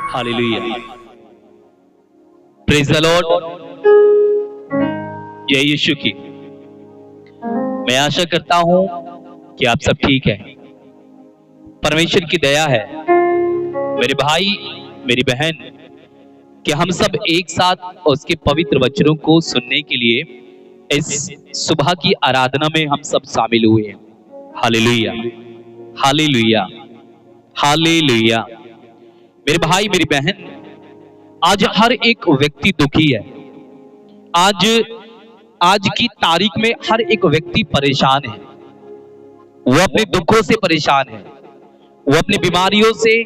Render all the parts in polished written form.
Hallelujah. Praise the Lord. जय यीशु की। मैं आशा करता हूं कि आप सब ठीक हैं। परमेश्वर की दया है मेरे भाई मेरी बहन कि हम सब एक साथ उसके पवित्र वचनों को सुनने के लिए इस सुबह की आराधना में हम सब शामिल हुए हैं। Hallelujah, hallelujah, hallelujah. मेरे भाई मेरी बहन, आज हर एक व्यक्ति दुखी है। आज की तारीख में हर एक व्यक्ति परेशान है। वो अपने दुखों से परेशान है, वो अपनी बीमारियों से,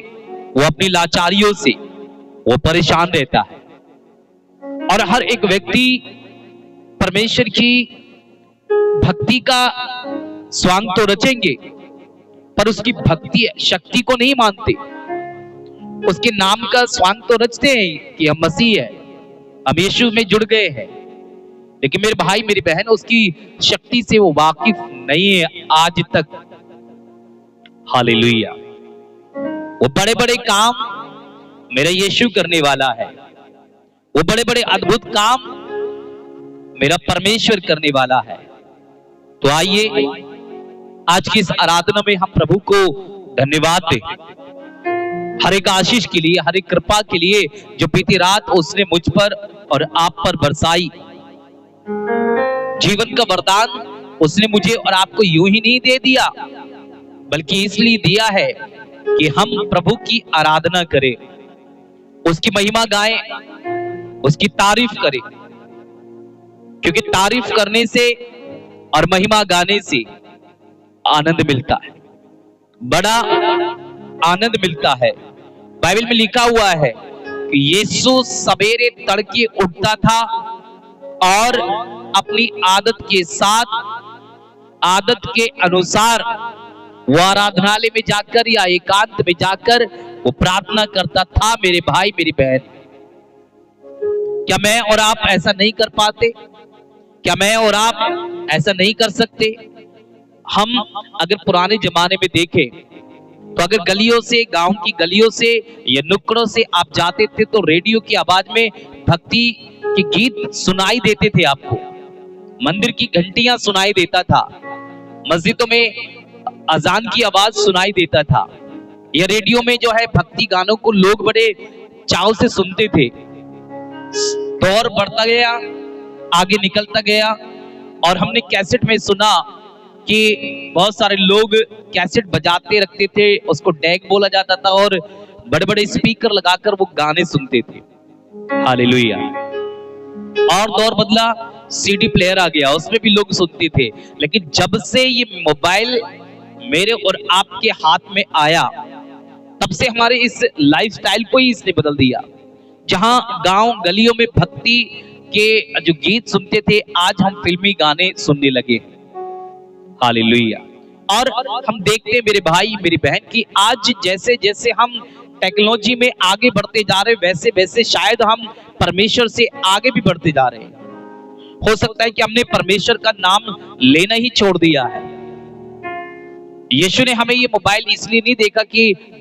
वो अपनी लाचारियों से वो परेशान रहता है। और हर एक व्यक्ति परमेश्वर की भक्ति का स्वांग तो रचेंगे, पर उसकी भक्ति शक्ति को नहीं मानते। उसके नाम का स्वांग तो रचते हैं कि हम मसीह है, हम यीशु में जुड़ गए हैं, लेकिन मेरे भाई मेरी बहन उसकी शक्ति से वो वाकिफ नहीं है आज तक। हालेलुया। वो बड़े बड़े काम मेरा यीशु करने वाला है, वो बड़े बड़े अद्भुत काम मेरा परमेश्वर करने वाला है। तो आइए आज की इस आराधना में हम प्रभु को धन्यवाद दें हर एक आशीष के लिए, हर एक कृपा के लिए जो बीती रात उसने मुझ पर और आप पर बरसाई। जीवन का वरदान उसने मुझे और आपको यूं ही नहीं दे दिया, बल्कि इसलिए दिया है कि हम प्रभु की आराधना करें, उसकी महिमा गाएं, उसकी तारीफ करें। क्योंकि तारीफ करने से और महिमा गाने से आनंद मिलता है, बड़ा आनंद मिलता है। बाइबल में लिखा हुआ है कि यीशु सवेरे तड़के उठता था और अपनी आदत के साथ, आदत के अनुसार वो आराधनालय में जाकर या एकांत में जाकर वो प्रार्थना करता था। मेरे भाई मेरी बहन, क्या मैं और आप ऐसा नहीं कर पाते? क्या मैं और आप ऐसा नहीं कर सकते? हम अगर पुराने जमाने में देखें तो अगर गलियों से, गांव की गलियों से या नुक्कड़ों से आप जाते थे तो रेडियो की आवाज में भक्ति के गीत सुनाई देते थे आपको, मंदिर की घंटियां सुनाई देता था, मस्जिदों में अजान की आवाज सुनाई देता था, या रेडियो में जो है भक्ति गानों को लोग बड़े चाव से सुनते थे। दौर बढ़ता गया, आगे निकलता गया, और हमने कैसेट में सुना कि बहुत सारे लोग कैसेट बजाते रखते थे, उसको डैक बोला जाता था, और बड़े बड़े स्पीकर लगाकर वो गाने सुनते थे। हालेलुया। और दौर बदला, सीडी प्लेयर आ गया, उसमें भी लोग सुनते थे। लेकिन जब से ये मोबाइल मेरे और आपके हाथ में आया, तब से हमारे इस लाइफस्टाइल को ही इसने बदल दिया। जहां गांव गलियों में भक्ति के जो गीत सुनते थे, आज हम फिल्मी गाने सुनने लगे। हालेलुया। और हम देखते हैं मेरे भाई मेरी बहन की आज जैसे जैसे हम टेक्नोलॉजी में आगे बढ़ते जा रहे, वैसे वैसे शायद हम परमेश्वर से आगे भी बढ़ते जा रहे हैं। हो सकता है कि हमने परमेश्वर का नाम लेना ही छोड़ दिया है। यीशु ने हमें ये मोबाइल इसलिए नहीं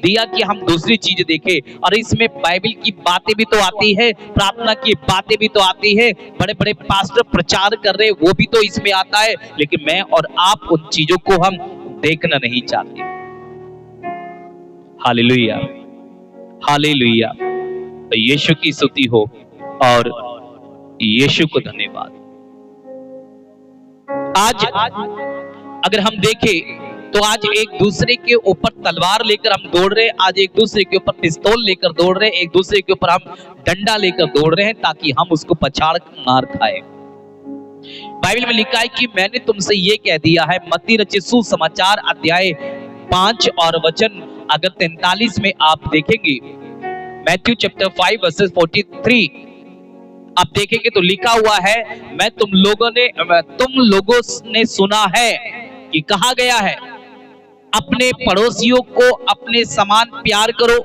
दिया कि हम दूसरी चीज देखें, और इसमें बाइबल की बातें भी तो आती है, प्रार्थना की बातें भी तो आती है, बड़े बड़े पास्टर प्रचार कर रहे वो भी तो इसमें आता है, लेकिन मैं और आप उन चीजों को हम देखना नहीं चाहते। Hallelujah, hallelujah. तो यीशु की स्तुति हो और यीशु को धन्यवाद। आज अगर हम देखें तो आज एक दूसरे के ऊपर तलवार लेकर हम दौड़ रहे हैं, आज एक दूसरे के ऊपर पिस्तौल लेकर दौड़ रहे हैं, एक दूसरे के ऊपर हम डंडा लेकर दौड़ रहे हैं ताकि हम उसको पछाड़ मार खाए। बाइबल में लिखा है कि मैंने तुमसे ये कह दिया है, मत्ती रचित सुसमाचार अध्याय 5 और वचन अगर 43 में आप देखेंगे, मैथ्यू चैप्टर 5 वर्सेस 43 आप देखेंगे तो लिखा हुआ है, तुम लोगों ने सुना है कि कहा गया है, अपने पड़ोसियों को अपने समान प्यार करो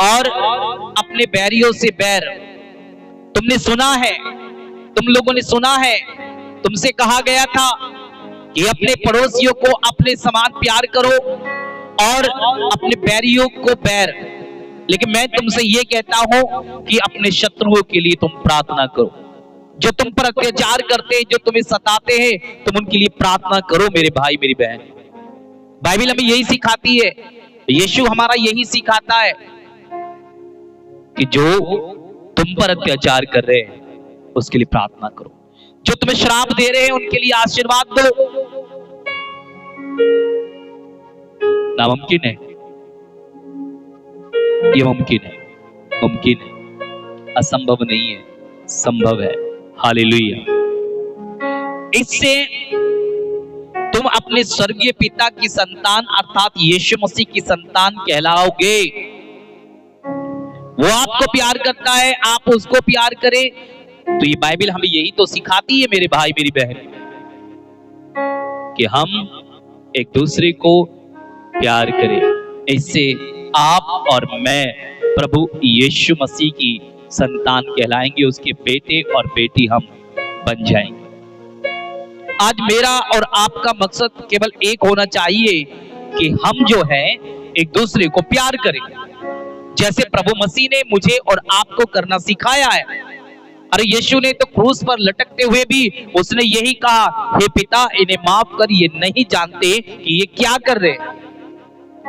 और अपने बैरियों से बैर। तुमने सुना है, तुम लोगों ने सुना है, तुमसे कहा गया था कि अपने पड़ोसियों को अपने समान प्यार करो और अपने बैरियों को बैर। लेकिन मैं तुमसे ये कहता हूं कि अपने शत्रुओं के लिए तुम प्रार्थना करो। जो तुम पर अत्याचार करते हैं, जो तुम्हें सताते हैं, तुम उनके लिए प्रार्थना करो मेरे भाई मेरी बहन। बाइबल हमें यही सिखाती है, यीशु हमारा यही सिखाता है कि जो तुम पर अत्याचार कर रहे हैं उसके लिए प्रार्थना करो। जो तुम्हें श्राप दे रहे हैं उनके लिए आशीर्वाद दो। नामुमकिन है, ये मुमकिन है, मुमकिन है, असंभव नहीं है, संभव है। हालेलुया। इससे तुम अपने स्वर्गीय पिता की संतान अर्थात यीशु मसीह की संतान कहलाओगे। वो आपको प्यार करता है, आप उसको प्यार करें। तो ये बाइबल हमें यही तो सिखाती है मेरे भाई मेरी बहन, कि हम एक दूसरे को प्यार करें। इससे आप और मैं प्रभु यीशु मसीह की संतान कहलाएंगे, उसके बेटे और बेटी हम बन जाएंगे। आज मेरा और आपका मकसद केवल एक होना चाहिए कि हम जो है एक दूसरे को प्यार करें, जैसे प्रभु मसीह ने मुझे और आपको करना सिखाया है। अरे यीशु ने तो क्रूस पर लटकते हुए भी उसने यही कहा, हे पिता इन्हें माफ कर, ये नहीं जानते कि ये क्या कर रहे हैं।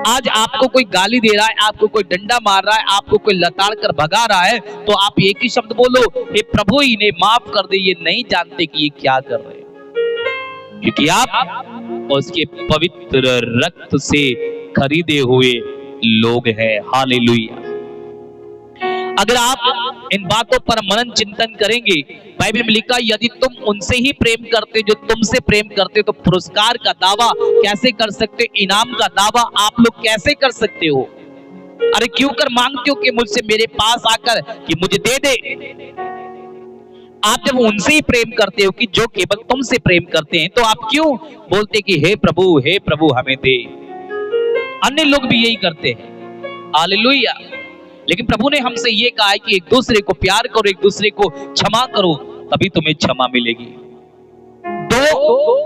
आज आपको कोई गाली दे रहा है, आपको कोई डंडा मार रहा है, आपको कोई लताड़ कर भगा रहा है, तो आप एक ही शब्द बोलो, हे प्रभु इन्हें माफ कर दे, ये नहीं जानते कि ये क्या कर रहे हैं। क्योंकि आप उसके पवित्र रक्त से खरीदे हुए लोग हैं। हालेलुया। अगर आप इन बातों पर मनन चिंतन करेंगे, बाइबल में लिखा, यदि तुम उनसे ही प्रेम करते जो तुमसे प्रेम करते, तो पुरस्कार का दावा कैसे कर सकते, इनाम का दावा आप लोग कैसे कर सकते हो? अरे क्यों कर मांगते हो कि मुझसे मेरे पास आकर कि मुझे दे दे। आप जब उनसे ही प्रेम करते हो कि जो केवल तुमसे प्रेम करते हैं, तो आप क्यों बोलते कि हे प्रभु हमें दे। अन्य लोग भी यही करते हैं। हालेलुया। लेकिन प्रभु ने हमसे ये कहा है कि एक दूसरे को प्यार करो, एक दूसरे को क्षमा करो, तभी तुम्हें क्षमा मिलेगी। दो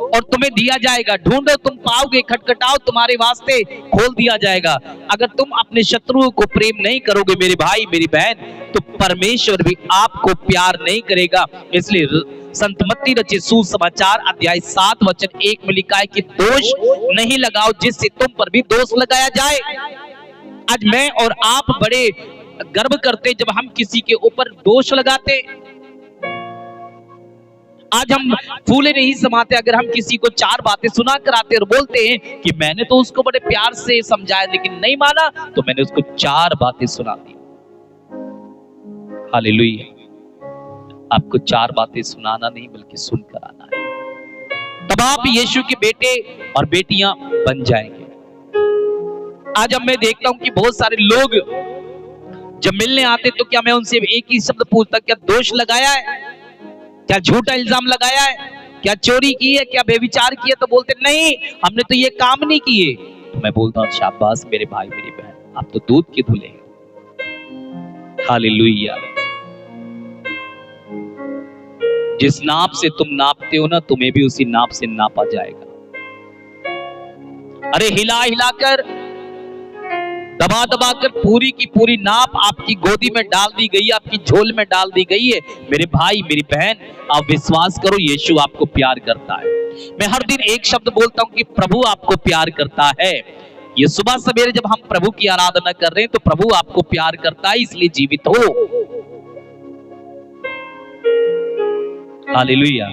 और तुम्हें दिया जाएगा, ढूंढो तुम पाओगे, खटखटाओ तुम्हारे वास्ते खोल दिया जाएगा। अगर तुम अपने शत्रुओं को प्रेम नहीं करोगे मेरे भाई मेरी बहन, तो परमेश्वर भी आपको प्यार नहीं करेगा। इसलिए संत मत्ती रचित सुसमाचार अध्याय 7 वचन 1 में लिखा है कि दोष नहीं लगाओ जिससे तुम पर भी दोष लगाया जाए। आज मैं और आप बड़े गर्व करते जब हम किसी के ऊपर दोष लगाते। आज हम फूले नहीं समाते अगर हम किसी को 4 बातें सुना कर आते और बोलते हैं कि मैंने तो उसको बड़े प्यार से समझाया लेकिन नहीं माना, तो मैंने उसको 4 बातें सुना दी। हालेलुया। आपको 4 बातें सुनाना नहीं बल्कि सुनकर आना है, तब आप यीशु के बेटे और बेटियां बन जाएंगे। आज अब मैं देखता हूं कि बहुत सारे लोग जब मिलने आते तो क्या मैं उनसे एक ही शब्द पूछता, क्या दोष लगाया है, क्या झूठा इल्जाम लगाया है, क्या चोरी की है, क्या बेविचार किया, तो बोलते नहीं हमने तो ये काम नहीं किए। तो मैं बोलता हूं शाबाश मेरे भाई मेरी बहन, आप तो दूध के धुले हैं। हालेलुया। जिस नाप से तुम नापते हो ना, तुम्हें भी उसी नाप से नापा जाएगा। अरे हिला हिलाकर दबा दबा कर पूरी की पूरी नाप आपकी गोदी में डाल दी गई, आपकी झोल में डाल दी गई है। मेरे भाई मेरी बहन, आप विश्वास करो यीशु आपको प्यार करता है। मैं हर दिन एक शब्द बोलता हूं कि प्रभु आपको प्यार करता है। ये सुबह सवेरे जब हम प्रभु की आराधना कर रहे हैं तो प्रभु आपको प्यार करता है, इसलिए जीवित हो। Hallelujah,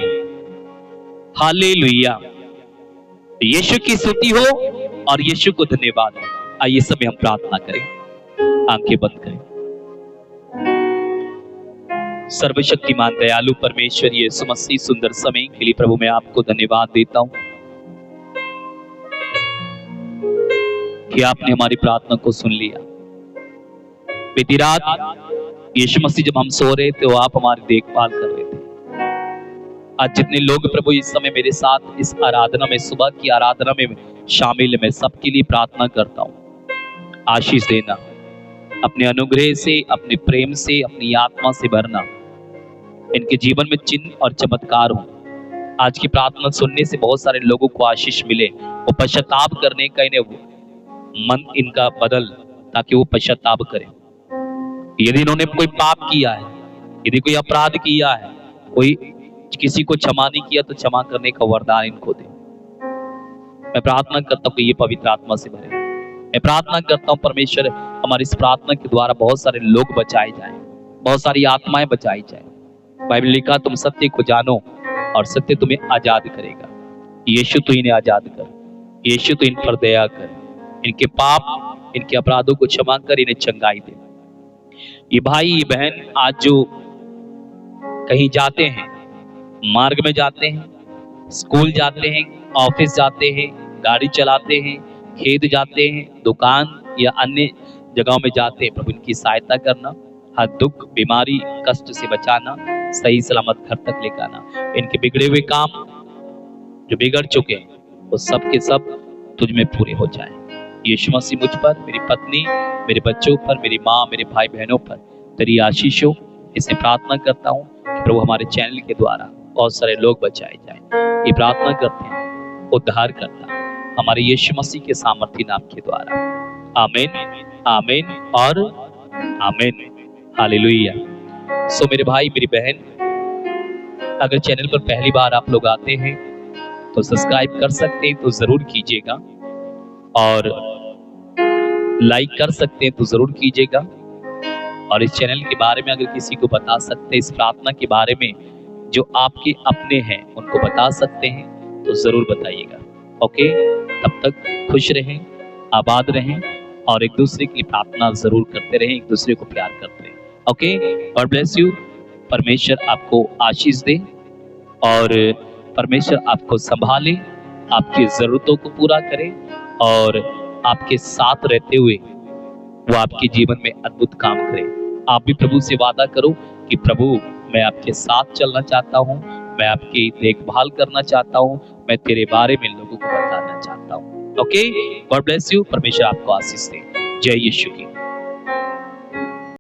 hallelujah. यीशु की स्तुति हो और यीशु को धन्यवाद हो। आइए समय हम प्रार्थना करें, आंखें बंद करें। सर्वशक्तिमान दयालु परमेश्वर यीशु मसीह, सुंदर समय के लिए प्रभु मैं आपको धन्यवाद देता हूं कि आपने हमारी प्रार्थना को सुन लिया। बीती रात यीशु मसीह जब हम सो रहे थे, तो आप हमारी देखभाल कर रहे थे। आज जितने लोग प्रभु इस समय मेरे साथ इस आराधना में, सुबह की आराधना में शामिल है, मैं सबके लिए प्रार्थना करता हूं, आशीष देना, अपने अनुग्रह से, अपने प्रेम से, अपनी आत्मा से भरना, इनके जीवन में चिन्ह और चमत्कार हो। आज की प्रार्थना सुनने से बहुत सारे लोगों को आशीष मिले, वो पश्चाताप करने का इन्हें मन इनका बदल, ताकि वो पश्चाताप करें। यदि इन्होंने कोई पाप किया है, यदि कोई अपराध किया है, कोई किसी को क्षमा नहीं किया, तो क्षमा करने का वरदान इनको दे। मैं प्रार्थना करता हूँ कि ये पवित्र आत्मा से भरे। मैं प्रार्थना करता हूँ परमेश्वर, हमारी इस प्रार्थना के द्वारा बहुत सारे लोग बचाए जाएं, बहुत सारी आत्माएं बचाई जाएं। बाइबल लिखा, तुम सत्य को जानो और सत्य तुम्हें आजाद करेगा। यीशु तो इन्हें आजाद कर, यीशु तो इन पर दया कर, इनके पाप, इनके अपराधों को क्षमा कर, इन्हें चंगाई दे। ये भाई, ये बहन आज जो कहीं जाते हैं, मार्ग में जाते हैं, स्कूल जाते हैं, ऑफिस जाते हैं, गाड़ी चलाते हैं, खेत जाते हैं, दुकान या अन्य जगहों में जाते हैं, प्रभु इनकी सहायता करना, हर दुख, बीमारी, कष्ट से बचाना, सही सलामत घर तक लेकर आना। इनके बिगड़े हुए काम जो बिगड़ चुके हैं, वो सब के सब तुझ में पूरे हो जाए। यीशु मसीह मुझ पर, मेरी पत्नी, मेरे बच्चों पर, मेरी माँ, मेरे भाई बहनों पर तेरी आशीष हो। इसे प्रार्थना करता हूँ कि प्रभु हमारे चैनल के द्वारा बहुत सारे लोग बचाए जाएं। ये प्रार्थना करते हैं उद्धार करता हमारे यीशु मसीह के सामर्थी नाम के द्वारा। आमीन, आमीन और आमीन। हालेलुया। सो मेरे भाई, मेरी बहन, अगर चैनल पर पहली बार आप लोग आते हैं तो सब्सक्राइब कर सकते हैं तो जरूर कीजिएगा, और लाइक कर सकते हैं तो जरूर कीजिएगा, और इस चैनल के बारे में अगर किसी को बता सकते हैं, इस प्रार्थना के बारे में जो आपके अपने हैं उनको बता सकते हैं तो जरूर बताइएगा। ओके, तब तक खुश रहें, आबाद रहें, और एक दूसरे के लिए प्रार्थना जरूर करते रहें, एक दूसरे को प्यार करते रहें। Okay, God bless you. परमेश्वर आपको आशीष दे और परमेश्वर आपको संभाले, आपकी जरूरतों को पूरा करे, और आपके साथ रहते हुए वो आपके जीवन में अद्भुत काम करे। आप भी प्रभु से वादा करो कि प्रभु, मैं आपके साथ चलना चाहता हूँ, मैं आपकी देखभाल करना चाहता हूँ, मैं तेरे बारे में लोगों को बताना चाहता हूँ। Okay, God bless you. परमेश्वर आपको आशीष दे। जय यीशु की।